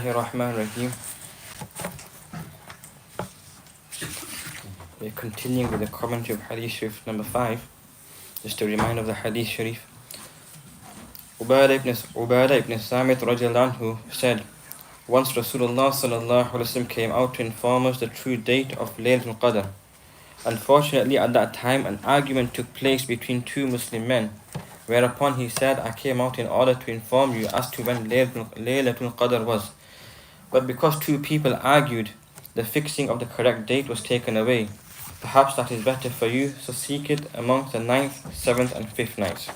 Bismillahirrahmanirrahim. We're continuing with the commentary of Hadith Sharif number 5. Just a reminder of the Hadith Sharif. Ubadah ibn Samit radiallahu anhu said, once Rasulullah sallallahu alaihi wasallam came out to inform us the true date of Laylatul Qadr. Unfortunately, at that time, an argument took place between two Muslim men, whereupon he said, I came out in order to inform you as to when Laylatul Qadr was. But because two people argued, the fixing of the correct date was taken away. Perhaps that is better for you, so seek it amongst the 9th, 7th and 5th nights.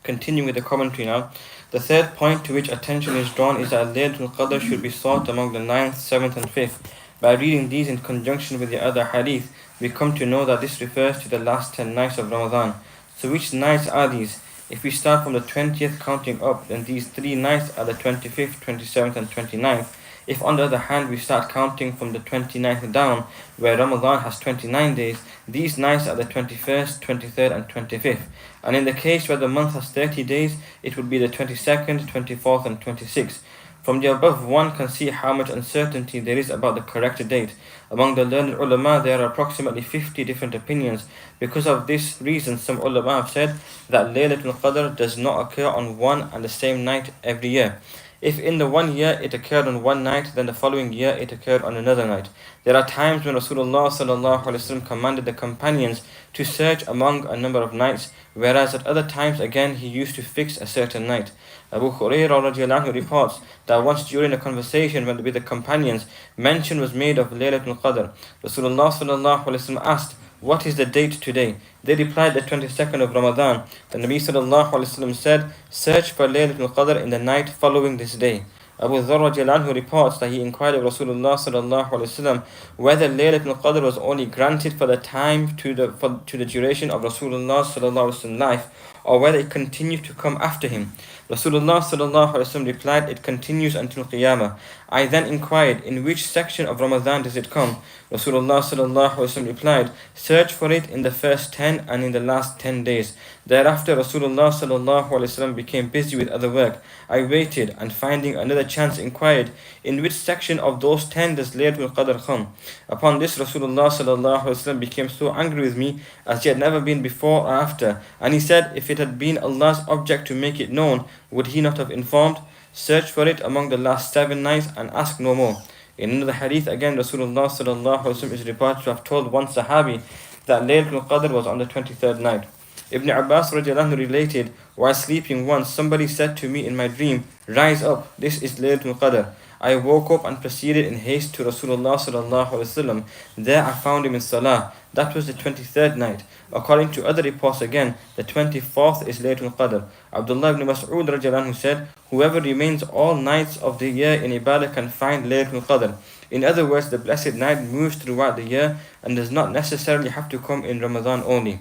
Continuing with the commentary now. The third point to which attention is drawn is that Laylatul Qadr should be sought among the 9th, 7th and 5th. By reading these in conjunction with the other hadith, we come to know that this refers to the last 10 nights of Ramadan. So which nights are these? If we start from the 20th counting up, then these 3 nights are the 25th, 27th and 29th. If on the other hand we start counting from the 29th down, where Ramadan has 29 days, these nights are the 21st, 23rd and 25th. And in the case where the month has 30 days, it would be the 22nd, 24th and 26th. From the above, one can see how much uncertainty there is about the correct date. Among the learned ulama, there are approximately 50 different opinions. Because of this reason, some ulama have said that Laylatul Qadr does not occur on one and the same night every year. If in the one year it occurred on one night, then the following year it occurred on another night. There are times when Rasulullah sallallahu alaihi wasallam commanded the companions to search among a number of nights, whereas at other times again he used to fix a certain night. Abu Hurairah radiallahu anhu reports that once during a conversation with the companions, mention was made of Laylatul Qadr. Rasulullah sallallahu alaihi wasallam asked, what is the date today? They replied, the 22nd of Ramadan. The Nabi sallallahu alaihi wasallam said, search for Laylatul Qadr in the night following this day. Abu Dharr radiallahu anhu reports that he inquired of Rasulullah sallallahu alaihi wasallam whether Laylatul Qadr was only granted for the time to the duration of Rasulullah sallallahu alaihi wasallam life, or whether it continued to come after him. Rasulullah sallallahu alaihi wasallam replied, it continues until Qiyamah. I then inquired, in which section of Ramadan does it come? Rasulullah sallallahu alaihi wasallam replied, search for it in the first 10 and in the last 10 days. Thereafter Rasulullah sallallahu alaihi wasallam became busy with other work. I waited and finding another chance inquired, in which section of those 10 does Laylatul Qadr come? Upon this Rasulullah sallallahu alaihi wasallam became so angry with me as he had never been before or after, and he said, if it had been Allah's object to make it known, would he not have informed? Search for it among the last 7 nights and ask no more. In another hadith again, Rasulullah sallallahu alaihi wasallam is reported to have told one Sahabi that Laylatul Qadr was on the 23rd night. Ibn Abbas radiallahu anhu related, while sleeping once, somebody said to me in my dream, rise up, this is Laylatul Qadr. I woke up and proceeded in haste to Rasulullah sallallahu alaihi wasallam. There I found him in Salah. That was the 23rd night. According to other reports again, the 24th is Laylatul Qadr. Abdullah ibn Mas'ud radiallahu anhu said, whoever remains all nights of the year in ibadah can find Laylatul Qadr. In other words, the blessed night moves throughout the year and does not necessarily have to come in Ramadan only.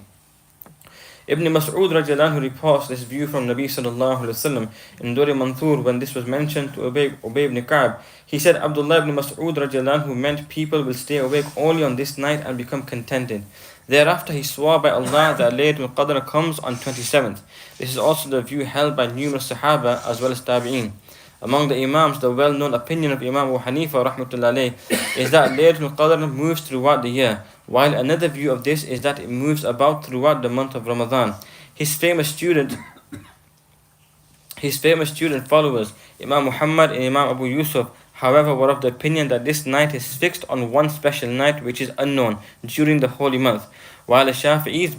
Ibn Mas'ud radiallahu anhu reports this view from Nabi sallallahu alaihi wasallam in Duri Manthur when this was mentioned to Ubay ibn Ka'b. He said Abdullah ibn Mas'ud radiallahu anhu meant people will stay awake only on this night and become contented. Thereafter he swore by Allah that Laylatul Qadr comes on 27th. This is also the view held by numerous Sahaba as well as Tabi'een. Among the Imams, the well-known opinion of Imam Abu Hanifa rahmatullahi is that Laylatul Qadr moves throughout the year, while another view of this is that it moves about throughout the month of Ramadan. His famous student followers, Imam Muhammad and Imam Abu Yusuf, however, were of the opinion that this night is fixed on one special night which is unknown during the holy month, while the Shafi'is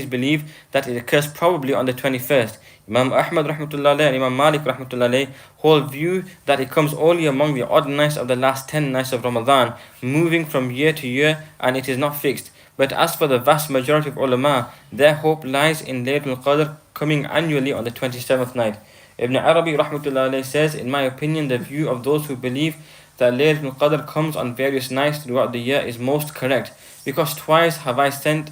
believe that it occurs probably on the 21st. Imam Ahmad rahmatullahi and Imam Malik rahmatullahi hold view that it comes only among the odd nights of the last 10 nights of Ramadan, moving from year to year, and it is not fixed. But as for the vast majority of ulama, their hope lies in Laylatul Qadr coming annually on the 27th night. Ibn Arabi rahmatullahi says, in my opinion, the view of those who believe that Laylatul Qadr comes on various nights throughout the year is most correct, because twice have I seen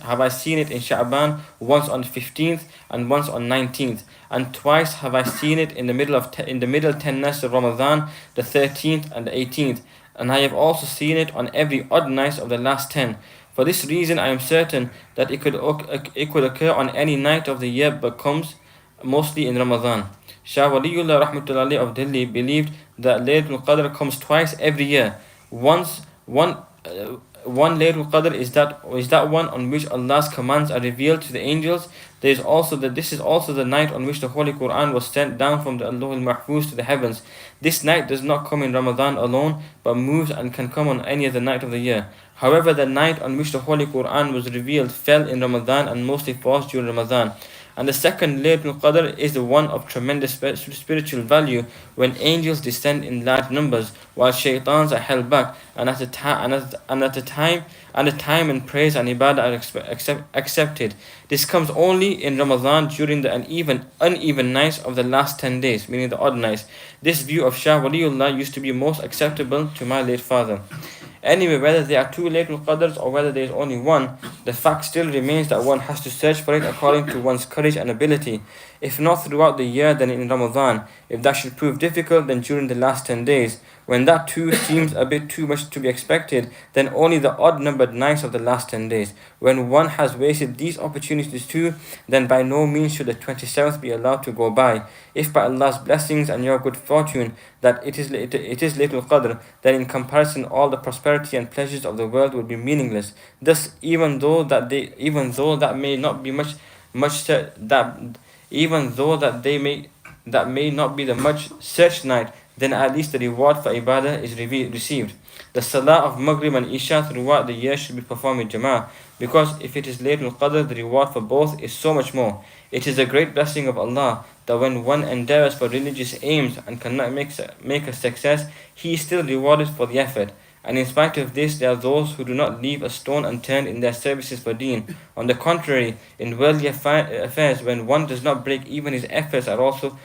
it in Sha'ban, once on 15th and once on 19th, and twice have I seen it in the middle 10 nights of Ramadan, the 13th and the 18th, and I have also seen it on every odd night of the last 10. For this reason I am certain that it could occur on any night of the year but comes mostly in Ramadan. Shah Waliullah Rahmatullahi of Delhi believed that Laylatul Qadr comes twice every year. Once, one Laylatul Qadr is that one on which Allah's commands are revealed to the angels. This is also the night on which the Holy Quran was sent down from the Allah al-Mahfuz to the heavens. This night does not come in Ramadan alone, but moves and can come on any other night of the year. However, the night on which the Holy Quran was revealed fell in Ramadan and mostly falls during Ramadan. And the second Laylatul Qadr is the one of tremendous spiritual value when angels descend in large numbers while shaitans are held back and at the time and praise and ibadah are accepted. This comes only in Ramadan during the uneven nights of the last 10 days, meaning the odd nights. This view of Shah Waliullah used to be most acceptable to my late father. Anyway, whether there are two Laylatul Qadrs or whether there is only one, the fact still remains that one has to search for it according to one's courage and ability. If not throughout the year, then in Ramadan. If that should prove difficult, then during the last 10 days. When that too seems a bit too much to be expected, then only the odd numbered nights of the last 10 days. When one has wasted these opportunities too, then by no means should the 27th be allowed to go by. If by Allah's blessings and your good fortune that it is Laylatul Qadr, then in comparison all the prosperity and pleasures of the world would be meaningless. Thus, even though that may not be that may not be the much searched night, then at least the reward for ibadah is received. The salah of Maghrib and Isha throughout the year should be performed in Jama'ah, because if it is Laylatul Qadr, the reward for both is so much more. It is a great blessing of Allah that when one endeavors for religious aims and cannot make a success, he is still rewarded for the effort. And in spite of this, there are those who do not leave a stone unturned in their services for deen. On the contrary, in worldly affairs, when one does not break even, his efforts are also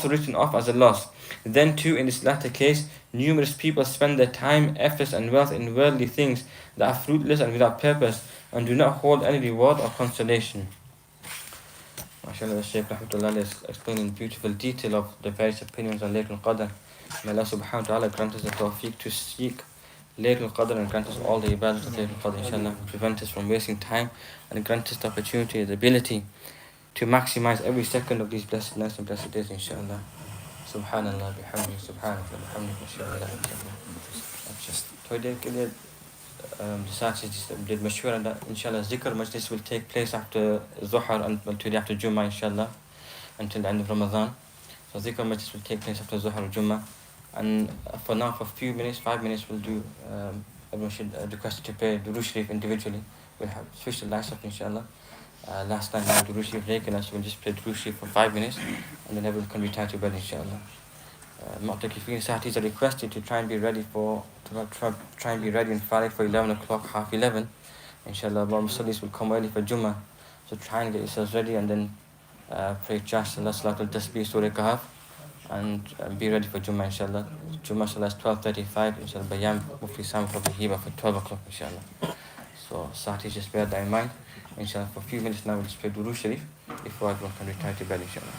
written off as a loss. Then too, in this latter case, numerous people spend their time, efforts and wealth in worldly things that are fruitless and without purpose, and do not hold any reward or consolation. MashaAllah, the Shaykh Rahmatullah is explaining in beautiful detail of the various opinions on Laylatul Qadr. May Allah subhanahu wa ta'ala grant us the tawfiq to seek Laylatul Qadr and grant us all the ibadahs of Laylatul Qadr, inshallah. Prevent us from wasting time and grant us the opportunity, the ability to maximize every second of these blessed nights and blessed days, inshallah. Subhanallah, bihamdi, subhanallah, bihamdi, inshallah. Just today, did mashwara that inshallah zikr majlis will take place after Zuhar until the after Jummah, inshallah, until the end of Ramadan. So zikr majlis will take place after Zuhar or Jummah. And for now, for a few minutes, 5 minutes, we'll do, everyone should request to pray Durood Sharif individually. We'll have switch the lights up, inshallah. Last night, we Durood Sharif regular, so we'll just play Durood Sharif for 5 minutes, and then everyone can retire to bed, inshallah. Mu'takifin Sahtis are requested to try and be ready and Friday for 11 o'clock, half 11. Inshallah, our Muslims will come early for Jummah. So try and get yourselves ready and then pray Chash, Salatul Tasbih, Surah Kahf, and be ready for Jummah, inshallah. Jummah, inshallah, is 12:35. Inshallah, Bayam, Mufti Sam, probably here for 12 o'clock, inshallah. So Sahtis, just bear that in mind. Inshallah, for a few minutes now, we'll just pray Durood Sharif before everyone can retire to bed, inshallah.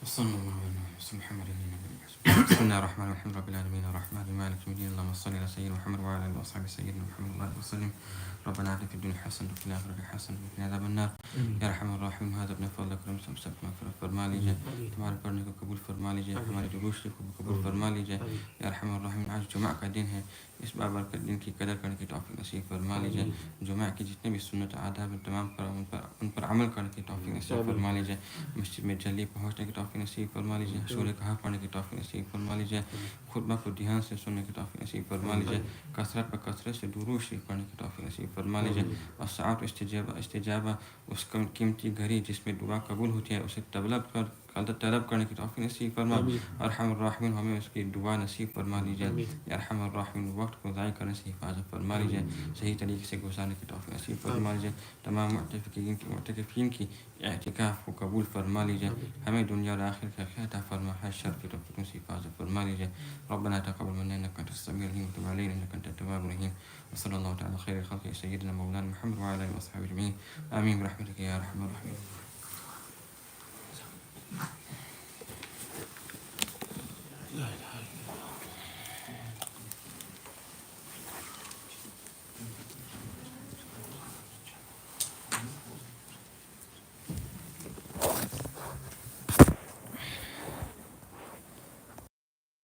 صلى الله عليه وسلم محمد بسم الله الرحمن الرحيم رب العالمين الرحمن مالك يوم الدين اللهم صل على سيدنا محمد وعلى اله وصحبه سيدنا محمد الله وسلم ربنا آتنا في الدنيا حسنة وفي الآخرة حسنة وقنا عذاب النار या रहमान रहीम हद अपने फضल करम से सब मग़फ़िरत फरमा लीजिए तुम्हारे पढ़ने को कबूल फरमा लीजिए हमारे दुरूस को कबूल फरमा लीजिए या रहमान रहीम आज जुमा का दिन है इस बाबर के दिन की कदर करने की तौफीक नसीब फरमा लीजिए जुमा की जितने भी सुन्नत आदाब हैं तमाम पर उन पर अमल करने की तौफीक नसीब फरमा लीजिए मस्जिद में जल्दी पहुँचने की तौफीक नसीब फरमा लीजिए सूर्य कहा पढ़ने की तौफीक नसीब फरमा लीजिए खुतबा को ध्यान से सुनने की तौफीक नसीब फरमा लीजिए कसरत पर कसरत से दुरूद शरीफ पढ़ने की तौफीक नसीब फरमा लीजिए और साथ इस्तिजाबा उस कीमती घड़ी जिसमें दुआ कबूल होती है उसे तलब करने की तौफीक नसीब फरमा और रहमान रहीम हमें उसकी दुआ नसीब फरमा लीजिए या रहमान रहीम वक्त को ज़ाय करने से हिफाजत फरमा लीजिए सही तरीके से गुजारने की तौफीक नसीब फरमा लीजिए तमाम मुअतकिफ़ीन की एतिकाफ़ को कबूल फरमा लीजिए हमें दुनिया और आखिर का खैर अता फरमा हर शर की तौफीक से हिफाजत फरमा लीजिए रब्बना तक़ब्बल मिन्ना इन्नका अंतस समीउल अलीम व तुब अलैना इन्नका अंतत तव्वाबुर रहीम व सल्लल्लाहु तआला खैर खल्क़ि सय्यिदिना मौलाना मुहम्मद व अला आलिहि व अस्हाबिहि अजमईन आमीन बिरहमतिका या अरहमर राहिमीन।